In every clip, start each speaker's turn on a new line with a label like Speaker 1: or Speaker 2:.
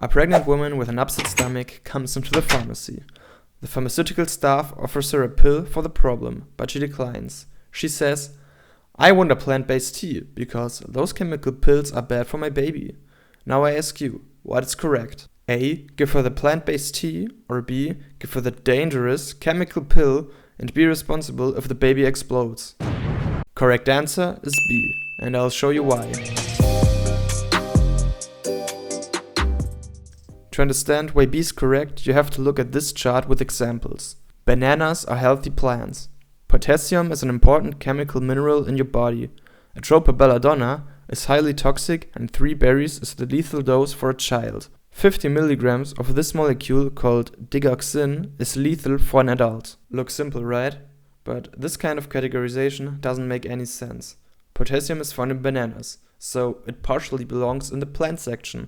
Speaker 1: A pregnant woman with an upset stomach comes into the pharmacy. The pharmaceutical staff offers her a pill for the problem, but she declines. She says, "I want a plant-based tea, because those chemical pills are bad for my baby." Now I ask you, what is correct? A. Give her the plant-based tea, or B. Give her the dangerous chemical pill and be responsible if the baby explodes. Correct answer is B, and I'll show you why. To understand why B is correct, you have to look at this chart with examples. Bananas are healthy plants. Potassium is an important chemical mineral in your body. Atropa belladonna is highly toxic, and 3 berries is the lethal dose for a child. 50 milligrams of this molecule called digoxin is lethal for an adult. Looks simple, right? But this kind of categorization doesn't make any sense. Potassium is found in bananas, so it partially belongs in the plant section.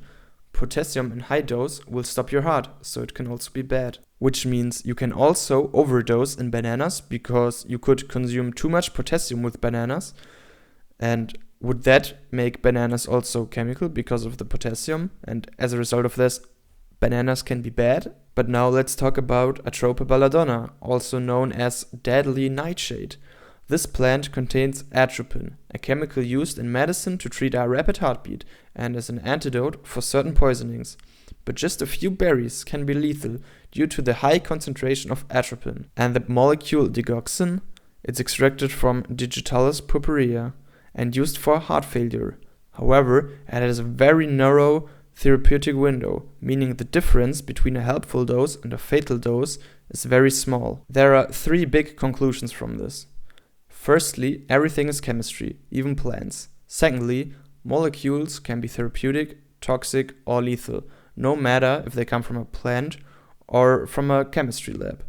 Speaker 1: Potassium in high dose will stop your heart, so it can also be bad. Which means you can also overdose in bananas, because you could consume too much potassium with bananas. And would that make bananas also chemical because of the potassium? And as a result of this, bananas can be bad? But now let's talk about Atropa belladonna, also known as deadly nightshade. This plant contains atropine, a chemical used in medicine to treat a rapid heartbeat and as an antidote for certain poisonings. But just a few berries can be lethal due to the high concentration of atropine. And the molecule digoxin, it's extracted from Digitalis purpurea and used for heart failure. However, it has a very narrow therapeutic window, meaning the difference between a helpful dose and a fatal dose is very small. There are 3 big conclusions from this. Firstly, everything is chemistry, even plants. Secondly, molecules can be therapeutic, toxic, or lethal, no matter if they come from a plant or from a chemistry lab.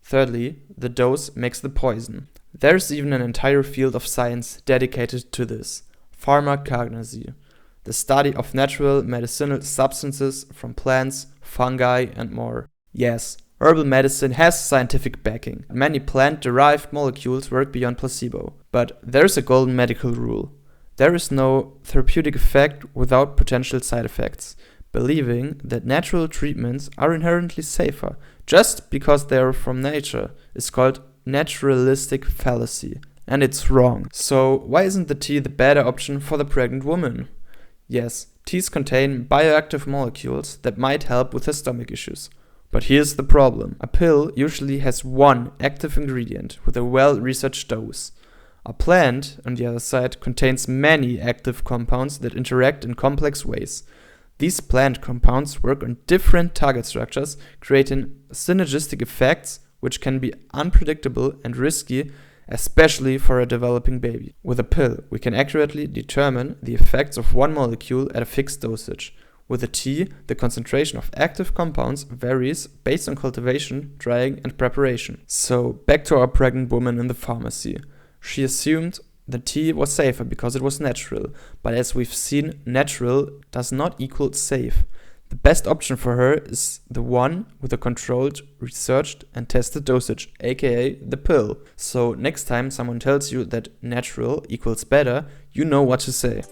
Speaker 1: Thirdly, the dose makes the poison. There's even an entire field of science dedicated to this: pharmacognosy, the study of natural medicinal substances from plants, fungi, and more. Yes, herbal medicine has scientific backing. Many plant-derived molecules work beyond placebo. But there's a golden medical rule. There is no therapeutic effect without potential side effects. Believing that natural treatments are inherently safer just because they are from nature is called naturalistic fallacy. And it's wrong. So why isn't the tea the better option for the pregnant woman? Yes, teas contain bioactive molecules that might help with her stomach issues. But here's the problem. A pill usually has one active ingredient with a well-researched dose. A plant, on the other side, contains many active compounds that interact in complex ways. These plant compounds work on different target structures, creating synergistic effects which can be unpredictable and risky, especially for a developing baby. With a pill, we can accurately determine the effects of one molecule at a fixed dosage. With a tea, the concentration of active compounds varies based on cultivation, drying, and preparation. So, back to our pregnant woman in the pharmacy. She assumed the tea was safer because it was natural, but as we've seen, natural does not equal safe. The best option for her is the one with a controlled, researched, and tested dosage, aka the pill. So next time someone tells you that natural equals better, you know what to say.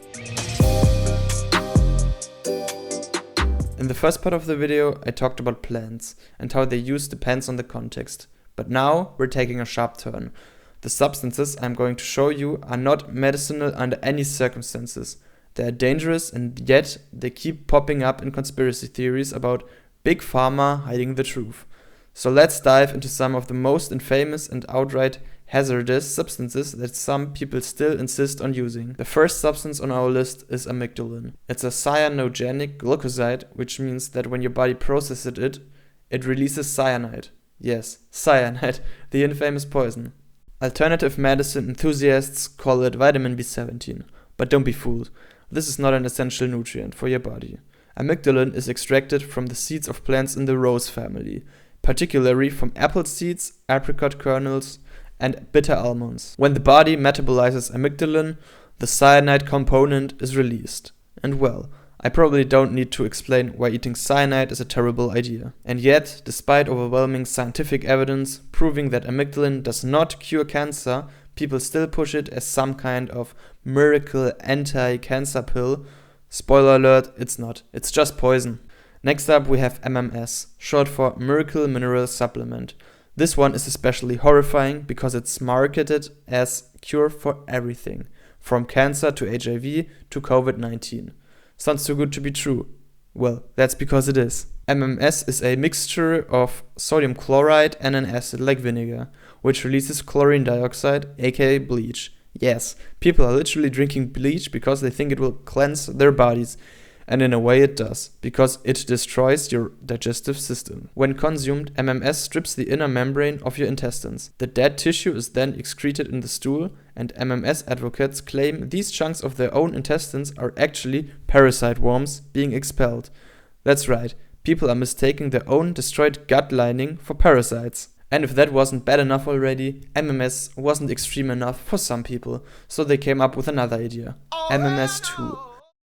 Speaker 1: In the first part of the video, I talked about plants, and how their use depends on the context. But now we're taking a sharp turn. The substances I'm going to show you are not medicinal under any circumstances. They are dangerous, and yet they keep popping up in conspiracy theories about Big Pharma hiding the truth. So let's dive into some of the most infamous and outright hazardous substances that some people still insist on using. The first substance on our list is amygdalin. It's a cyanogenic glucoside, which means that when your body processes it, it releases cyanide. Yes, cyanide, the infamous poison. Alternative medicine enthusiasts call it vitamin B17, but don't be fooled. This is not an essential nutrient for your body. Amygdalin is extracted from the seeds of plants in the rose family, particularly from apple seeds, apricot kernels, and bitter almonds. When the body metabolizes amygdalin, the cyanide component is released. And well, I probably don't need to explain why eating cyanide is a terrible idea. And yet, despite overwhelming scientific evidence proving that amygdalin does not cure cancer, people still push it as some kind of miracle anti-cancer pill. Spoiler alert, it's not. It's just poison. Next up we have MMS, short for Miracle Mineral Supplement. This one is especially horrifying because it's marketed as cure for everything, from cancer to HIV to COVID-19. Sounds too good to be true. Well, that's because it is. MMS is a mixture of sodium chloride and an acid like vinegar, which releases chlorine dioxide, aka bleach. Yes, people are literally drinking bleach because they think it will cleanse their bodies. And in a way it does, because it destroys your digestive system. When consumed, MMS strips the inner membrane of your intestines. The dead tissue is then excreted in the stool, and MMS advocates claim these chunks of their own intestines are actually parasite worms being expelled. That's right, people are mistaking their own destroyed gut lining for parasites. And if that wasn't bad enough already, MMS wasn't extreme enough for some people, so they came up with another idea. MMS2.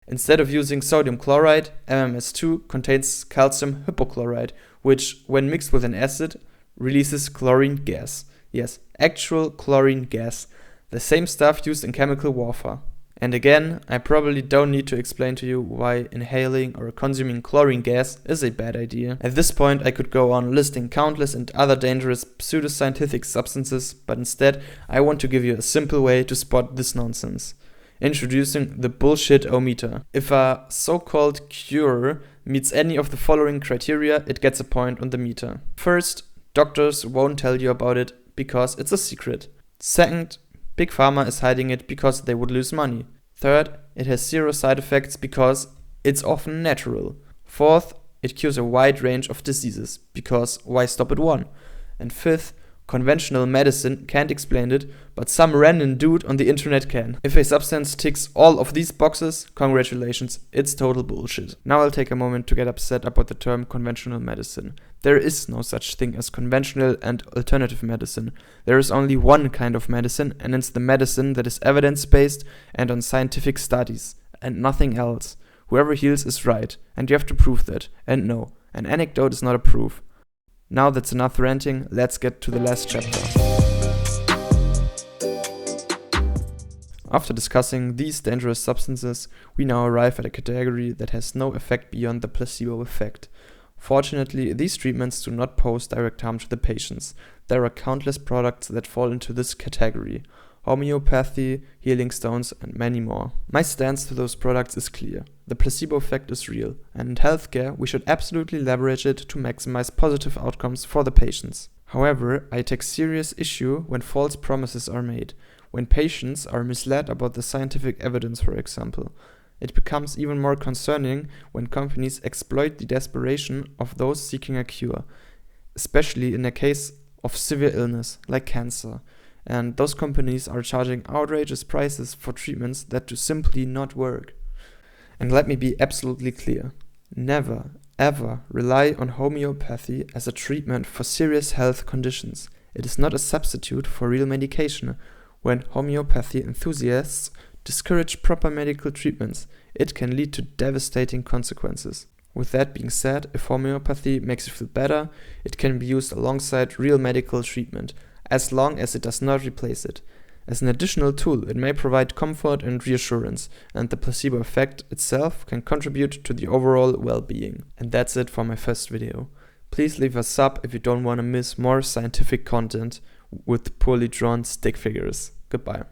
Speaker 1: Instead of using sodium chloride, MMS2 contains calcium hypochlorite, which, when mixed with an acid, releases chlorine gas. Yes, actual chlorine gas. The same stuff used in chemical warfare. And again, I probably don't need to explain to you why inhaling or consuming chlorine gas is a bad idea. At this point, I could go on listing countless and other dangerous pseudoscientific substances, but instead, I want to give you a simple way to spot this nonsense. Introducing the bullshit-o-meter. If a so-called cure meets any of the following criteria, it gets a point on the meter. First, doctors won't tell you about it because it's a secret. Second, Big Pharma is hiding it because they would lose money. Third, it has zero side effects because it's often natural. Fourth, it cures a wide range of diseases because why stop at one? And fifth, conventional medicine can't explain it, but some random dude on the internet can. If a substance ticks all of these boxes, congratulations, it's total bullshit. Now I'll take a moment to get upset about the term conventional medicine. There is no such thing as conventional and alternative medicine. There is only one kind of medicine, and it's the medicine that is evidence-based and on scientific studies, and nothing else. Whoever heals is right, and you have to prove that. And no, an anecdote is not a proof. Now that's enough ranting, let's get to the last chapter. After discussing these dangerous substances, we now arrive at a category that has no effect beyond the placebo effect. Fortunately, these treatments do not pose direct harm to the patients. There are countless products that fall into this category: homeopathy, healing stones, and many more. My stance to those products is clear. The placebo effect is real, and in healthcare we should absolutely leverage it to maximize positive outcomes for the patients. However, I take serious issue when false promises are made, when patients are misled about the scientific evidence, for example. It becomes even more concerning when companies exploit the desperation of those seeking a cure, especially in a case of severe illness like cancer. And those companies are charging outrageous prices for treatments that do simply not work. And let me be absolutely clear. Never, ever rely on homeopathy as a treatment for serious health conditions. It is not a substitute for real medication. When homeopathy enthusiasts discourage proper medical treatments, it can lead to devastating consequences. With that being said, if homeopathy makes you feel better, it can be used alongside real medical treatment, as long as it does not replace it. As an additional tool, it may provide comfort and reassurance, and the placebo effect itself can contribute to the overall well-being. And that's it for my first video. Please leave a sub if you don't want to miss more scientific content with poorly drawn stick figures. Goodbye.